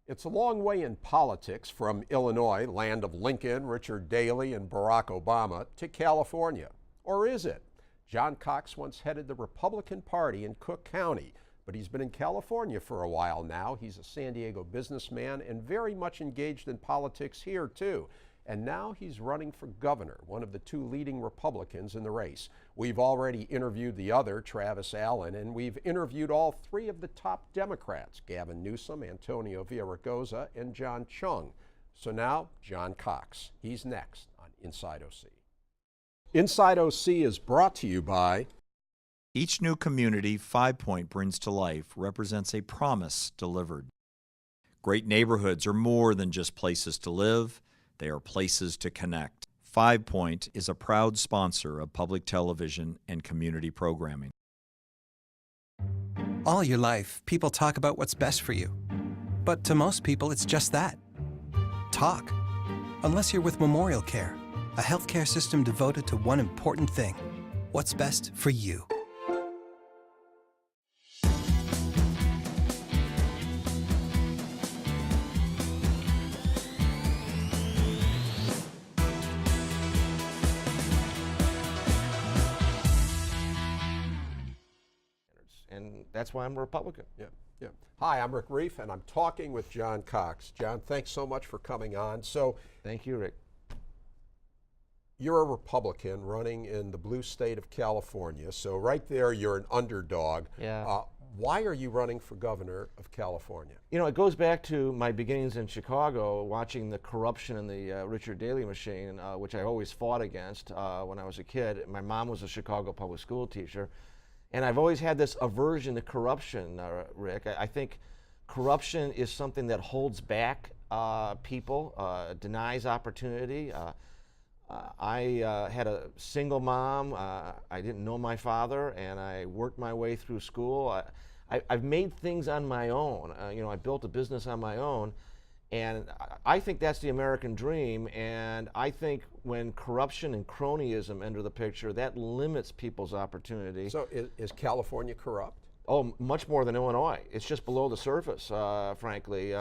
It's a long way in politics from Illinois, land of Lincoln, Richard Daley, and Barack Obama, to California. Or is it? John Cox once headed the Republican Party in Cook County, but he's been in California for a while now. He's a San Diego businessman and very much engaged in politics here, too. And now he's running for governor, one of the two leading Republicans in the race. We've already interviewed the other, Travis Allen, and we've interviewed all three of the top Democrats, Gavin Newsom, Antonio Villaraigosa, and John Chung. So now, John Cox. He's next on Inside OC. Inside OC is brought to you by... Each new community 5 Point brings to life represents a promise delivered. Great neighborhoods are more than just places to live. They are places to connect. 5 Point is a proud sponsor of public television and community programming. All your life, people talk about what's best for you. But to most people, it's just that. Talk. Unless you're with Memorial Care, a healthcare system devoted to one important thing: what's best for you. And that's why I'm a Republican. Yeah. Hi, I'm Rick Reiff, and I'm talking with John Cox. John, thanks so much for coming on. So, thank you, Rick. You're a Republican running in the blue state of California, so right there you're an underdog. Yeah. Why are you running for governor of California? You know, it goes back to my beginnings in Chicago, watching the corruption in the Richard Daley machine, which I always fought against when I was a kid. My mom was a Chicago public school teacher. And I've always had this aversion to corruption, Rick. I think corruption is something that holds back people, denies opportunity. I had a single mom. I didn't know my father, and I worked my way through school. I've made things on my own. You know, I built a business on my own. And I think that's the American dream, and I think when corruption and cronyism enter the picture, that limits people's opportunity. So is California corrupt? Oh, much more than Illinois. It's just below the surface, frankly.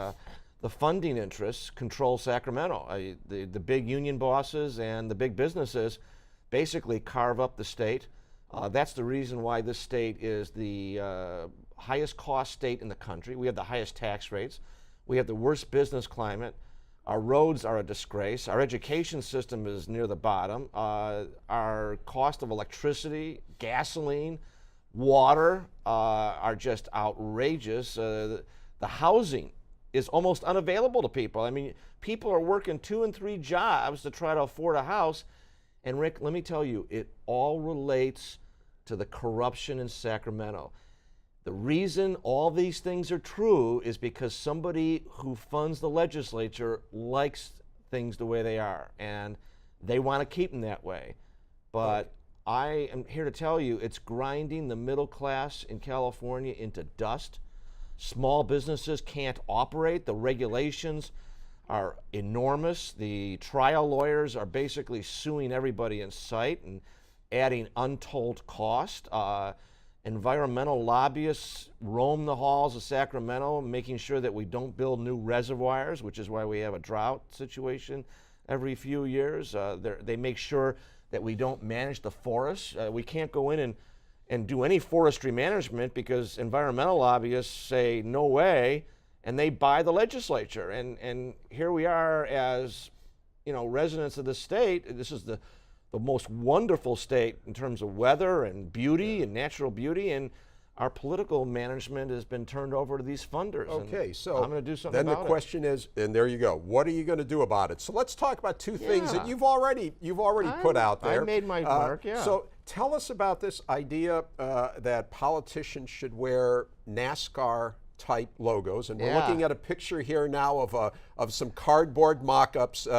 The funding interests control Sacramento. The big union bosses and the big businesses basically carve up the state. That's the reason why this state is the highest cost state in the country. We have the highest tax rates. We have the worst business climate. Our roads are a disgrace. Our education system is near the bottom. Our cost of electricity, gasoline, water are just outrageous. The housing is almost unavailable to people. I mean, people are working 2 and 3 jobs to try to afford a house. And Rick, let me tell you, it all relates to the corruption in Sacramento. The reason all these things are true is because somebody who funds the legislature likes things the way they are, and they want to keep them that way. But I am here to tell you, it's grinding the middle class in California into dust. Small businesses can't operate. The regulations are enormous. The trial lawyers are basically suing everybody in sight and adding untold cost. Environmental lobbyists roam the halls of Sacramento, making sure that we don't build new reservoirs, which is why we have a drought situation every few years. They make sure that we don't manage the forests. We can't go in and do any forestry management because environmental lobbyists say no way, and they buy the legislature. And here we are as, you know, residents of the state. This is the most wonderful state in terms of weather and beauty and natural beauty, and our political management has been turned over to these funders. Okay, so I'm going to do something about it. Then the question is, and there you go, what are you going to do about it? So let's talk about two things that you've already put out there. I made my mark, yeah. So tell us about this idea that politicians should wear NASCAR type logos, and we're looking at a picture here now of some cardboard mock-ups.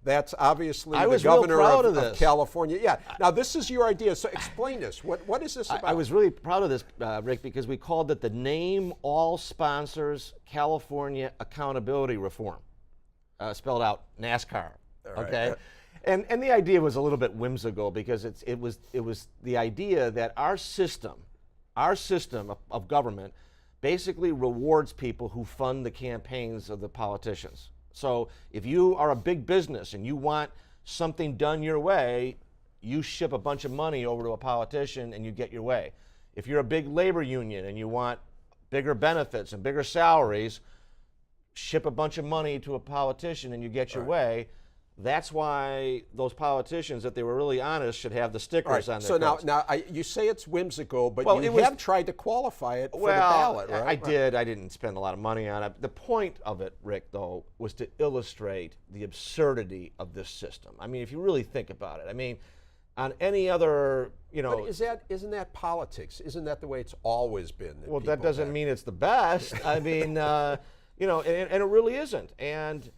That's obviously the governor of California. Yeah. Now this is your idea. So explain this. What is this about? I was really proud of this, Rick, because we called it the Name All Sponsors California Accountability Reform, spelled out NASCAR. Okay. And the idea was a little bit whimsical because it was the idea that our system of government basically rewards people who fund the campaigns of the politicians. So if you are a big business and you want something done your way, you ship a bunch of money over to a politician and you get your way. If you're a big labor union and you want bigger benefits and bigger salaries, ship a bunch of money to a politician and you get your way. That's why those politicians, if they were really honest, should have the stickers on their So coats. now you say it's whimsical, but Well, you have tried to qualify it for the ballot, right? I did. I didn't spend a lot of money on it. The point of it, Rick, though, was to illustrate the absurdity of this system. I mean, if you really think about it, I mean, on any other, But isn't that politics? Isn't that the way it's always been? Well, that doesn't mean it's the best. I mean, and it really isn't. And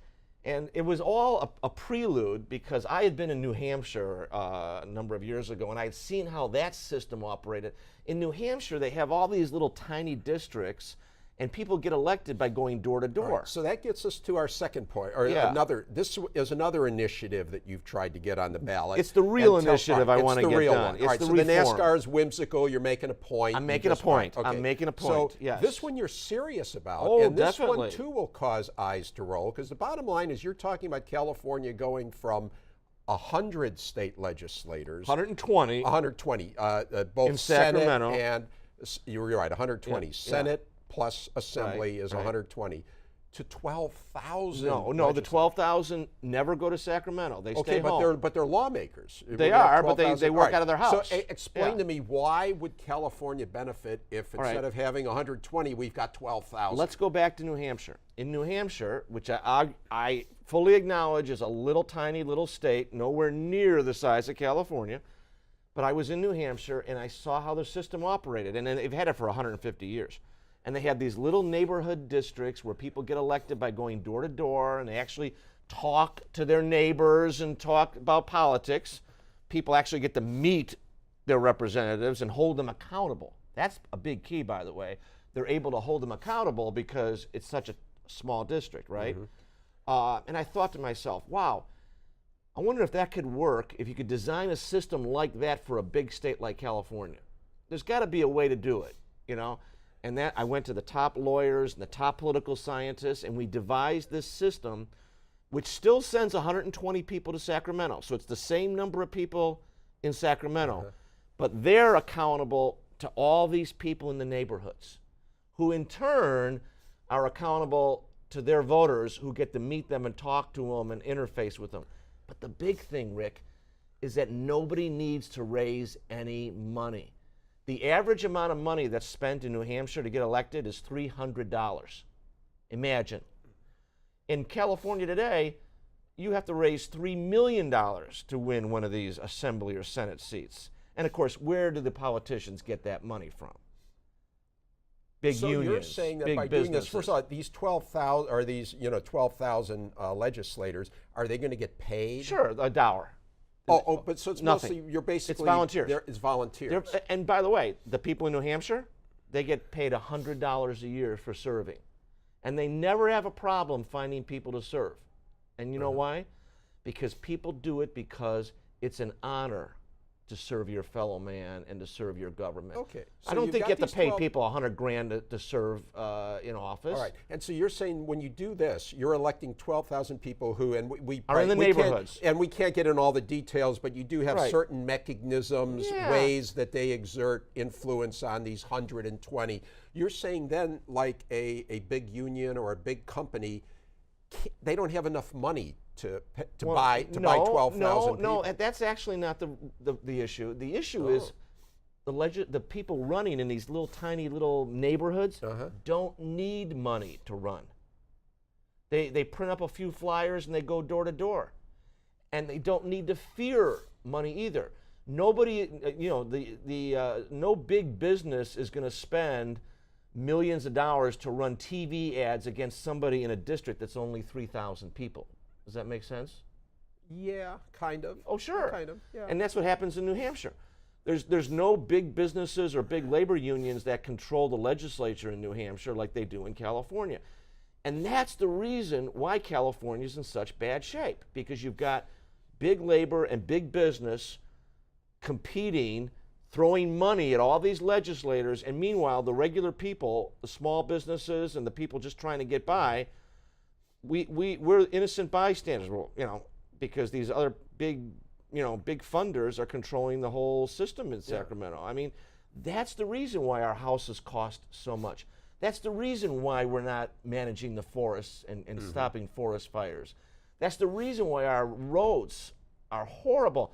it was all a prelude, because I had been in New Hampshire a number of years ago, and I had seen how that system operated. In New Hampshire, they have all these little tiny districts, and people get elected by going door to door. So that gets us to our second point, or this is another initiative that you've tried to get on the ballot. It's the real initiative I want to get done. It's the reform. The NASCAR is whimsical. You're making a point. I'm making a point. Okay. I'm making a point. So yes. this one you're serious about, Oh, and this definitely. one too will cause eyes to roll, because the bottom line is you're talking about California going from 100 state legislators, 120, both in Senate Sacramento. and you're right, 120 Senate plus Assembly is right. 120 to 12,000. No, the 12,000 never go to Sacramento. They stay home. but they're lawmakers. They are, but they work out of their house. So explain to me, why would California benefit if instead of having 120, we've got 12,000? Let's go back to New Hampshire. In New Hampshire, which I fully acknowledge is a little tiny little state, nowhere near the size of California, but I was in New Hampshire and I saw how the system operated, and they've had it for 150 years. And they have these little neighborhood districts where people get elected by going door to door, and they actually talk to their neighbors and talk about politics. People actually get to meet their representatives and hold them accountable. That's a big key, by the way. They're able to hold them accountable because it's such a small district, right? And I thought to myself, wow, I wonder if that could work, if you could design a system like that for a big state like California. There's got to be a way to do it, And I went to the top lawyers and the top political scientists, and we devised this system, which still sends 120 people to Sacramento. So it's the same number of people in Sacramento, but they're accountable to all these people in the neighborhoods, who in turn are accountable to their voters, who get to meet them and talk to them and interface with them. But the big thing, Rick, is that nobody needs to raise any money. The average amount of money that's spent in New Hampshire to get elected is $300. Imagine. In California today, you have to raise $3 million to win one of these assembly or Senate seats. And of course, where do the politicians get that money from? Big unions. So you're saying that big by businesses. doing this, first of all, these 12,000 or these 12,000 legislators, are they going to get paid? Sure, a dollar. But so it's nothing. mostly, you're basically... It's volunteers. It's volunteers. And by the way, the people in New Hampshire, they get paid $100 a year for serving. And they never have a problem finding people to serve. And you know why? Because people do it because it's an honor to serve your fellow man and to serve your government. Okay. I don't think you have to pay people $100,000 to serve in office. All right. And so you're saying when you do this, you're electing 12,000 people who, and we are in the neighborhoods. And we can't get in all the details, but you do have certain mechanisms, ways that they exert influence on these 120. You're saying then, like a big union or a big company, they don't have enough money to buy 12,000 people. No, that's actually not the issue. The issue is the people running in these little tiny little neighborhoods don't need money to run. They print up a few flyers and they go door to door, and they don't need to fear money either. Nobody, no big business is going to spend millions of dollars to run TV ads against somebody in a district that's only 3,000 people. Does that make sense? Yeah, kind of. Oh, sure. Kind of, yeah. And that's what happens in New Hampshire. There's no big businesses or big labor unions that control the legislature in New Hampshire like they do in California. And that's the reason why California's in such bad shape, because you've got big labor and big business competing throwing money at all these legislators, and meanwhile, the regular people, the small businesses, and the people just trying to get by, we're innocent bystanders, because these other big funders are controlling the whole system in Sacramento. I mean, that's the reason why our houses cost so much. That's the reason why we're not managing the forests and stopping forest fires. That's the reason why our roads are horrible.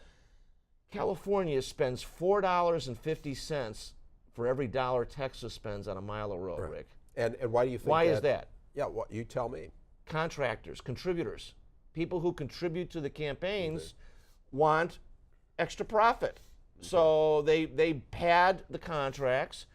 California spends $4.50 for every dollar Texas spends on a mile of road, Rick. And why do you think Why is that? Yeah, you tell me. Contractors, contributors, people who contribute to the campaigns want extra profit. So they pad the contracts.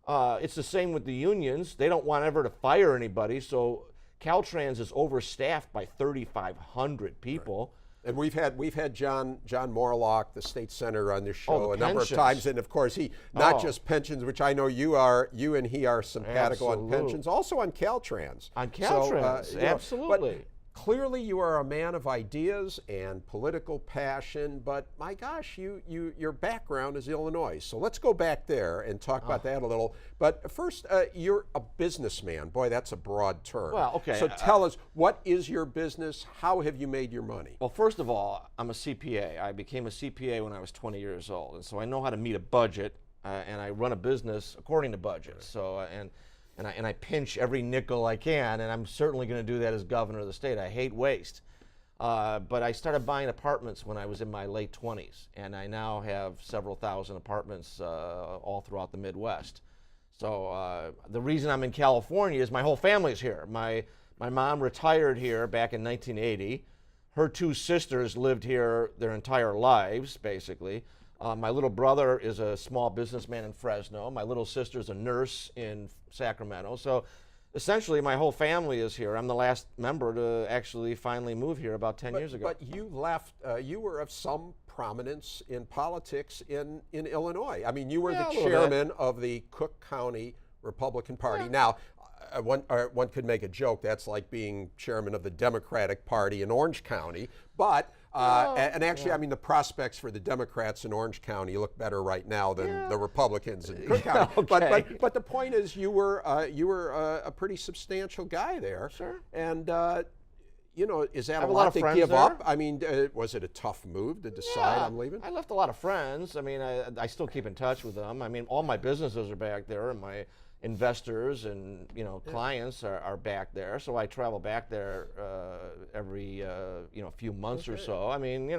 It's the same with the unions. They don't want ever to fire anybody, so Caltrans is overstaffed by 3,500 people. And we've had John Morlock, the state senator, on this show a number of pensions. times, and of course he not just pensions, which I know you and he are simpatical on pensions, also on Caltrans. On Caltrans, So, absolutely. But clearly, you are a man of ideas and political passion. But my gosh, your background is Illinois. So let's go back there and talk about that a little. But first, you're a businessman. Boy, that's a broad term. Well, okay. So tell us, what is your business? How have you made your money? Well, first of all, I'm a CPA. I became a CPA when I was 20 years old, and so I know how to meet a budget, and I run a business according to budget. So and I pinch every nickel I can, and I'm certainly going to do that as governor of the state. I hate waste. But I started buying apartments when I was in my late 20s, and I now have several thousand apartments all throughout the Midwest. So the reason I'm in California is my whole family's here. My mom retired here back in 1980. Her two sisters lived here their entire lives, basically. My little brother is a small businessman in Fresno. My little sister's a nurse in Sacramento. So essentially, my whole family is here. I'm the last member to actually finally move here about 10 years ago. But you left, you were of some prominence in politics in Illinois. I mean, you were the chairman of the Cook County Republican Party. Now, one could make a joke, that's like being chairman of the Democratic Party in Orange County. But and actually, I mean, the prospects for the Democrats in Orange County look better right now than the Republicans in Cook County. Okay. But the point is, you were a pretty substantial guy there. Sure. And is that have a a lot lot of to friends give there. up? I mean, was it a tough move to decide I'm leaving? I left a lot of friends. I mean, I still keep in touch with them. I mean, all my businesses are back there, and my investors and clients are back there. So I travel back there every few months or so. I mean,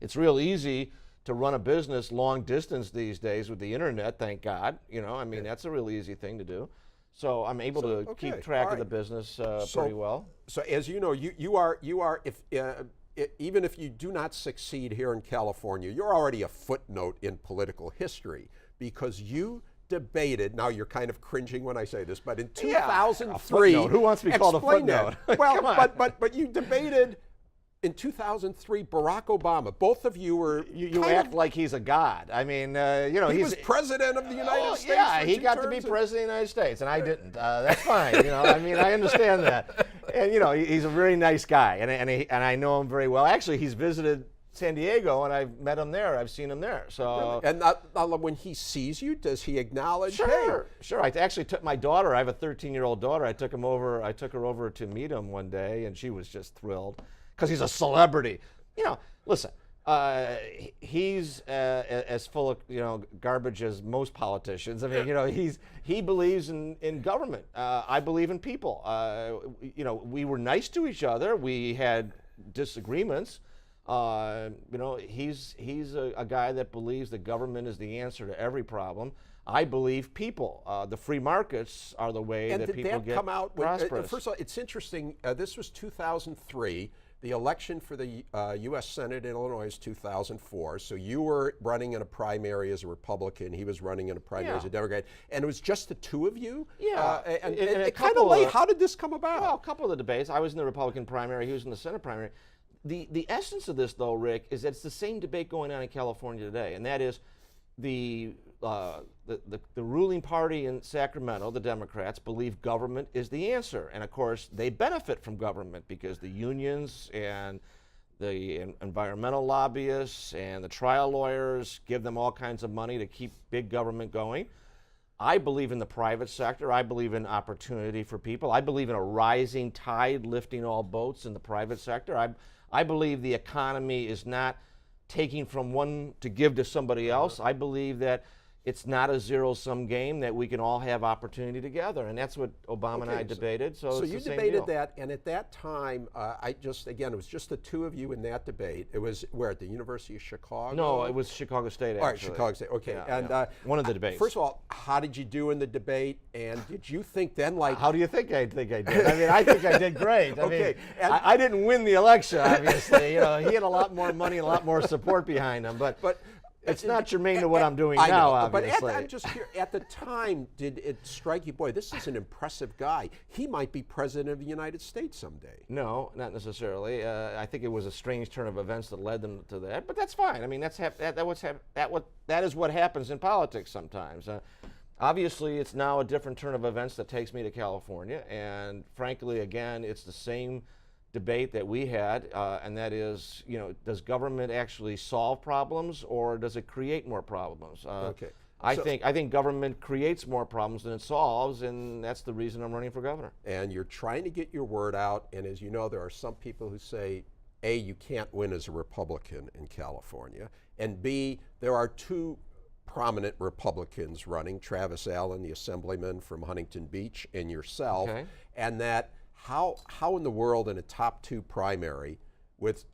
it's real easy to run a business long distance these days with the internet. Thank God. I mean, that's a real easy thing to do. So I'm able to keep track of the business pretty well. So as you know, you are if even if you do not succeed here in California, you're already a footnote in political history because you debated. Now you're kind of cringing when I say this, but in 2003, who wants to be called a footnote? Well, but you debated in 2003 Barack Obama. Both of you were you act like he's a god. I mean, he was president of the United States. Yeah, for he 2 got to be terms president of the United States, and I didn't. That's fine. I mean, I understand that. And he's a very nice guy, and I know him very well. Actually, he's visited San Diego, and I've met him there. I've seen him there. So, and when he sees you, does he acknowledge? Sure. I actually took my daughter. I have a 13-year-old daughter. I took her over to meet him one day, and she was just thrilled because he's a celebrity. Listen, he's as full of garbage as most politicians. I mean, he believes in government. I believe in people. We were nice to each other. We had disagreements. He's a guy that believes that government is the answer to every problem. I believe people. The free markets are the way that people get come out prosperous. First of all, it's interesting. This was 2003. The election for the U.S. Senate in Illinois is 2004. So you were running in a primary as a Republican. He was running in a primary as a Democrat. And it was just the two of you? Yeah. And kind of late. How did this come about? Well, a couple of the debates. I was in the Republican primary. He was in the Senate primary. The essence of this, though, Rick, is that it's the same debate going on in California today, and that is the ruling party in Sacramento, the Democrats, believe government is the answer, and of course they benefit from government because the unions and the environmental lobbyists and the trial lawyers, give them all kinds of money to keep big government going. I believe in the private sector. I believe in opportunity for people. I believe in a rising tide lifting all boats in the private sector. I believe the economy is not taking from one to give to somebody else. I believe that it's not a zero-sum game, that we can all have opportunity together, and that's what Obama and I debated. So it's you the same debated deal. that, and at that time, again, it was just the two of you in that debate. It was where, at the University of Chicago? No, it was Chicago State, actually. All right, Chicago State. Okay, Yeah, and yeah. One of the debates. First of all, how did you do in the debate? And did you think then, like, How do you think I did? I mean, I think I did great. Okay, and- I didn't win the election, obviously. You know, he had a lot more money and a lot more support behind him, but it's not germane to what I'm doing I now, know, obviously. But I'm just curious, at the time, did it strike you, boy, this is an impressive guy. He might be president of the United States someday. No, not necessarily. I think it was a strange turn of events that led them to that, but that's fine. I mean, that is what happens in politics sometimes. Obviously, it's now a different turn of events that takes me to California, and frankly, again, it's the same debate that we had, and that is, you know, does government actually solve problems, or does it create more problems? Okay. I think government creates more problems than it solves, and that's the reason I'm running for governor. And you're trying to get your word out, and as you know, there are some people who say, A, you can't win as a Republican in California, and B, there are two prominent Republicans running, Travis Allen, the assemblyman from Huntington Beach, and yourself, Okay. and that how in the world in a top two primary with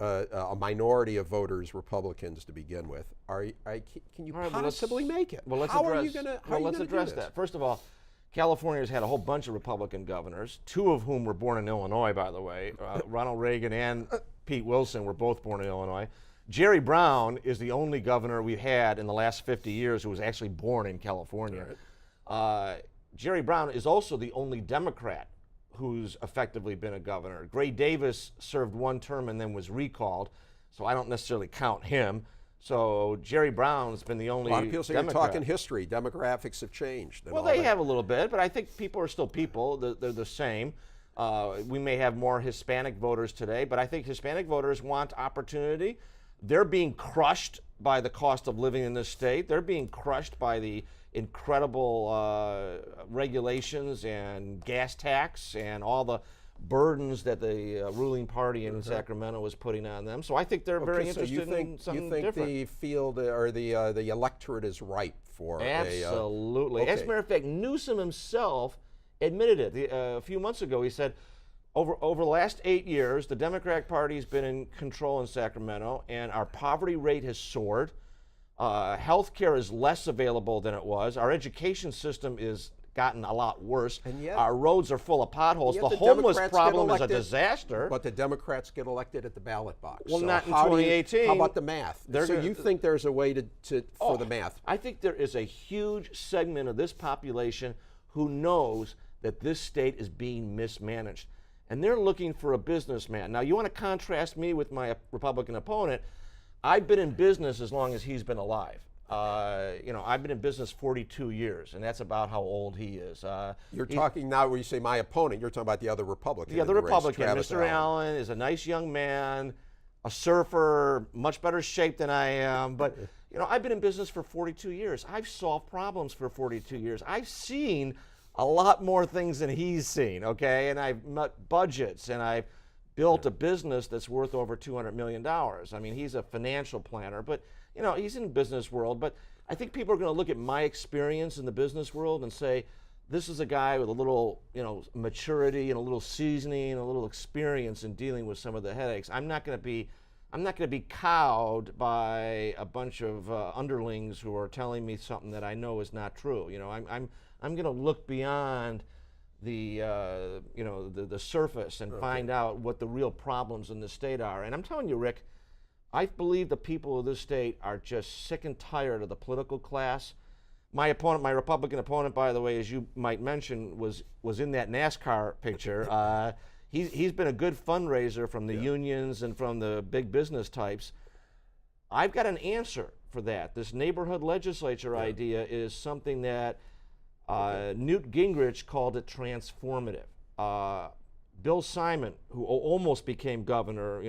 a minority of voters Republicans to begin with, can you All right, well, possibly make it? Well, let's how address, are you going to let's address that. First of all, California's had a whole bunch of Republican governors, two of whom were born in Illinois, by the way. Ronald Reagan and Pete Wilson were both born in Illinois. Jerry Brown is the only governor we've had in the last 50 years who was actually born in California. Right. Jerry Brown is also the only Democrat who's effectively been a governor. Gray Davis served one term and then was recalled, so I don't necessarily count him. So Jerry Brown's been the only A lot of people say you're Democrat. talking history. Demographics have changed. and Well, all they that. have a little bit, but I think people are still people. They're the same. We may have more Hispanic voters today, but I think Hispanic voters want opportunity. They're being crushed by the cost of living in this state. They're being crushed by the incredible regulations and gas tax and all the burdens that the ruling party in Sacramento is putting on them. So I think they're very interested in something different. You think the field or the electorate is ripe for Absolutely. Okay. As a matter of fact, Newsom himself admitted it. A few months ago, he said, over the last 8 years, the Democratic Party has been in control in Sacramento, and our poverty rate has soared. Health care is less available than it was. Our education system is gotten a lot worse. And yet, our roads are full of potholes. yet The the homeless Democrats problem get is a elected, disaster. But the Democrats get elected at the ballot box. Well, So not in how do you- 2018. How about the math? They're So gonna- you think there's a way for the math? I think there is a huge segment of this population who knows that this state is being mismanaged. And they're looking for a businessman. Now, you want to contrast me with my Republican opponent. I've been in business as long as he's been alive. I've been in business 42 years, and that's about how old he is. You're talking now when you say my opponent, you're talking about the other Republican. The other in race, Republican, Travis Mr. Allen, is a nice young man, a surfer, much better shape than I am. But, I've been in business for 42 years. I've solved problems for 42 years. I've seen a lot more things than he's seen, okay? And I've met budgets, and I've built a business that's worth over $200 million. I mean, he's a financial planner, but, he's in the business world. But I think people are going to look at my experience in the business world and say, this is a guy with a little, maturity and a little seasoning and a little experience in dealing with some of the headaches. I'm not going to be cowed by a bunch of underlings who are telling me something that I know is not true. I'm going to look beyond the surface and find out what the real problems in the state are. And I'm telling you, Rick, I believe the people of this state are just sick and tired of the political class. My Republican opponent, by the way, as you might mention, was in that NASCAR picture. He's been a good fundraiser from the unions and from the big business types. I've got an answer for that. This neighborhood legislature idea is something that Newt Gingrich called it transformative. Bill Simon, who almost became governor,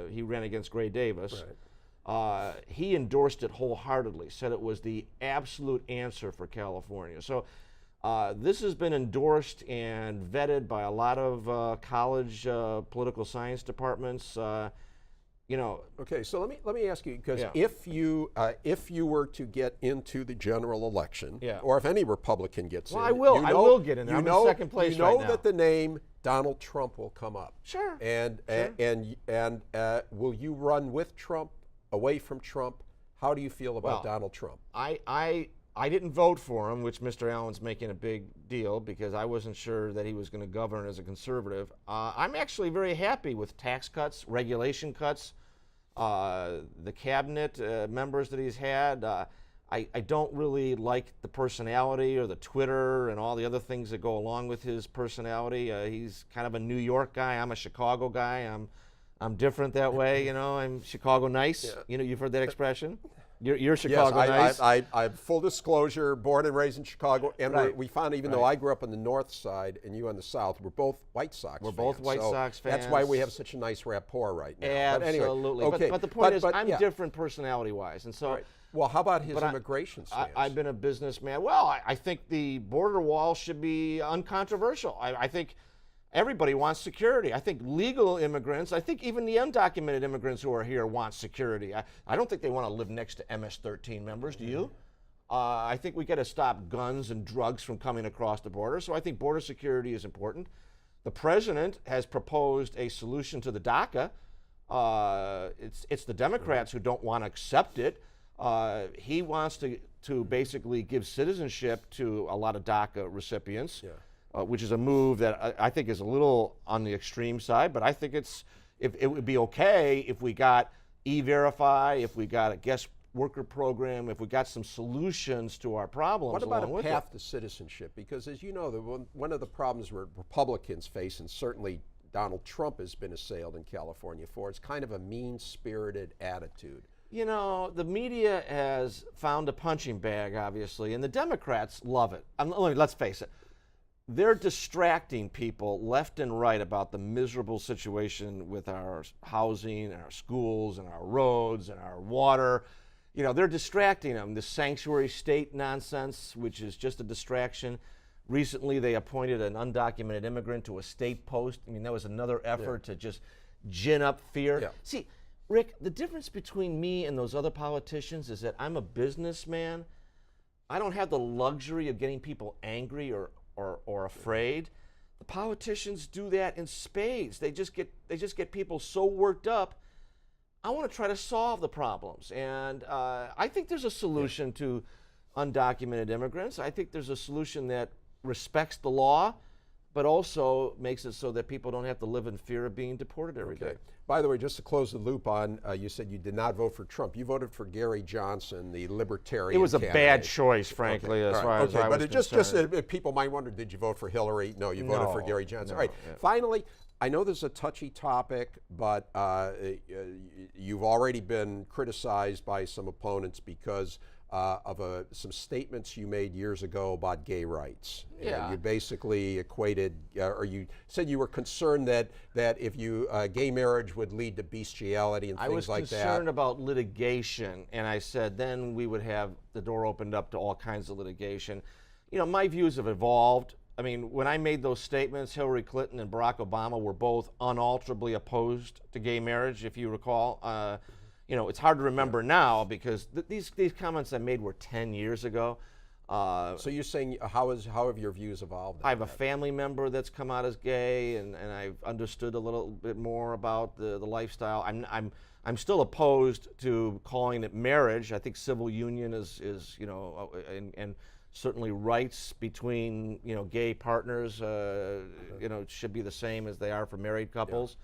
he ran against Gray Davis. Right. He endorsed it wholeheartedly, said it was the absolute answer for California. So this has been endorsed and vetted by a lot of college political science departments. Okay, so let me ask you, because Yeah. if you were to get into the general election, Yeah. or if any Republican gets Well, in, I will. you I know- will get in there. you I'm in know, second place you know right now. that the name Donald Trump will come up. Sure. And Sure. and will you run with Trump, away from Trump? How do you feel about Well, Donald Trump? I didn't vote for him, which Mr. Allen's making a big deal because I wasn't sure that he was going to govern as a conservative. I'm actually very happy with tax cuts, regulation cuts, the cabinet members that he's had. I don't really like the personality or the Twitter and all the other things that go along with his personality. He's kind of a New York guy. I'm a Chicago guy. I'm different that way, I'm Chicago nice. Yeah. You've heard that expression? You're Chicago yes, nice. I full disclosure, born and raised in Chicago, and Right. we found even though I grew up on the north side and you on the south, we're both White Sox We're fans. both White So Sox that's why we fans. have such a nice rapport right now. Absolutely. But anyway, But the point is, I'm yeah. different personality-wise, and so Right. Well, how about his But immigration stance? I've been a businessman. Well, I think the border wall should be uncontroversial. I think everybody wants security. I think legal immigrants, I think even the undocumented immigrants who are here want security. I don't think they want to live next to MS-13 members. Do you? I think we got to stop guns and drugs from coming across the border. So I think border security is important. The president has proposed a solution to the DACA. It's the Democrats who don't want to accept it. He wants to basically give citizenship to a lot of DACA recipients, which is a move that I think is a little on the extreme side. But I think it would be okay if we got E-Verify, if we got a guest worker program, if we got some solutions to our problems. What about along a with path to citizenship? Because as you know, one of the problems Republicans face, and certainly Donald Trump has been assailed in California for, is kind of a mean-spirited attitude. The media has found a punching bag, obviously, and the Democrats love it. Let's face it. They're distracting people left and right about the miserable situation with our housing and our schools and our roads and our water. They're distracting them. The sanctuary state nonsense, which is just a distraction. Recently, they appointed an undocumented immigrant to a state post. That was another effort to just gin up fear. Yeah. See, Rick, the difference between me and those other politicians is that I'm a businessman. I don't have the luxury of getting people angry or afraid. The politicians do that in spades. They just get people so worked up. I want to try to solve the problems, and I think there's a solution to undocumented immigrants. I think there's a solution that respects the law, but also makes it so that people don't have to live in fear of being deported every day. By the way, just to close the loop on, you said you did not vote for Trump. You voted for Gary Johnson, the libertarian It was a candidate. bad choice, frankly, as far as I was but concerned. people might wonder, did you vote for Hillary? No, you voted for Gary Johnson. All right. Yeah. Finally, I know this is a touchy topic, but you've already been criticized by some opponents because of some statements you made years ago about gay rights. Yeah. And you basically equated, or you said you were concerned that if gay marriage would lead to bestiality and things like that. I was concerned about litigation, and I said then we would have the door opened up to all kinds of litigation. My views have evolved. When I made those statements, Hillary Clinton and Barack Obama were both unalterably opposed to gay marriage, if you recall. It's hard to remember now because these comments I made were 10 years ago. So you're saying how have your views evolved? I have a family member that's come out as gay, and I've understood a little bit more about the lifestyle. I'm still opposed to calling it marriage. I think civil union is and certainly rights between gay partners should be the same as they are for married couples.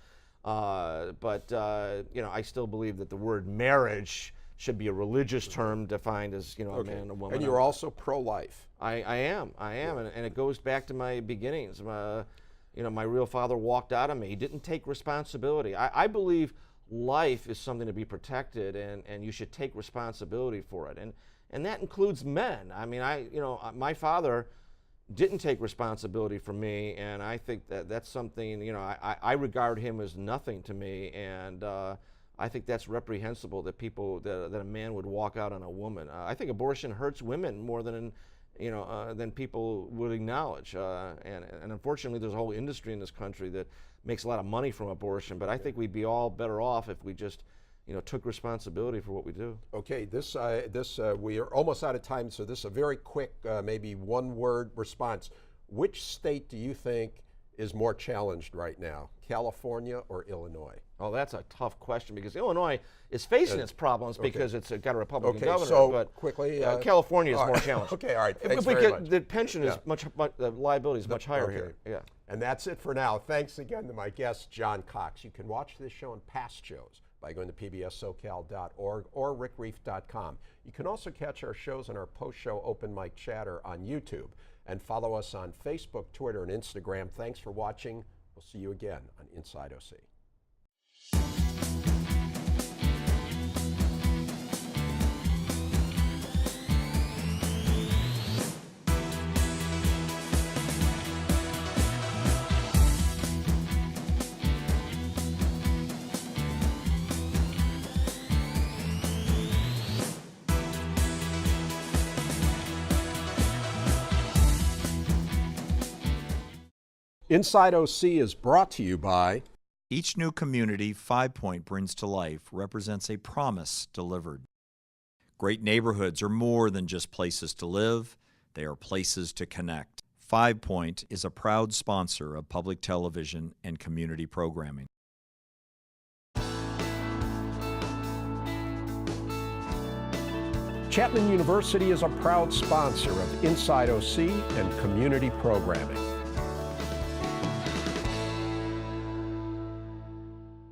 But I still believe that the word marriage should be a religious term defined as a man and a woman. And you're also pro-life. I am, and it goes back to my beginnings. My real father walked out on me. He didn't take responsibility. I believe life is something to be protected, and you should take responsibility for it, and that includes men. My father didn't take responsibility for me, and I think that that's something, I regard him as nothing to me, and I think that's reprehensible that that a man would walk out on a woman. I think abortion hurts women more than people would acknowledge, and unfortunately there's a whole industry in this country that makes a lot of money from abortion, but I think we'd be all better off if we just took responsibility for what we do. Okay, we are almost out of time, so this is a very quick, maybe one-word response. Which state do you think is more challenged right now, California or Illinois? Oh, that's a tough question because Illinois is facing its problems because it's got a Republican governor. So but quickly, California is more challenged. Okay, all right. Thanks If we very get much. the pension is the liability is much higher here. Yeah. And that's it for now. Thanks again to my guest, John Cox. You can watch this show and past shows by going to pbssocal.org or rickreiff.com. You can also catch our shows and our post-show open mic chatter on YouTube, and follow us on Facebook, Twitter, and Instagram. Thanks for watching. We'll see you again on Inside OC. Inside OC is brought to you by Each new community 5 Point brings to life represents a promise delivered. Great neighborhoods are more than just places to live, they are places to connect. 5 Point is a proud sponsor of public television and community programming. Chapman University is a proud sponsor of Inside OC and community programming.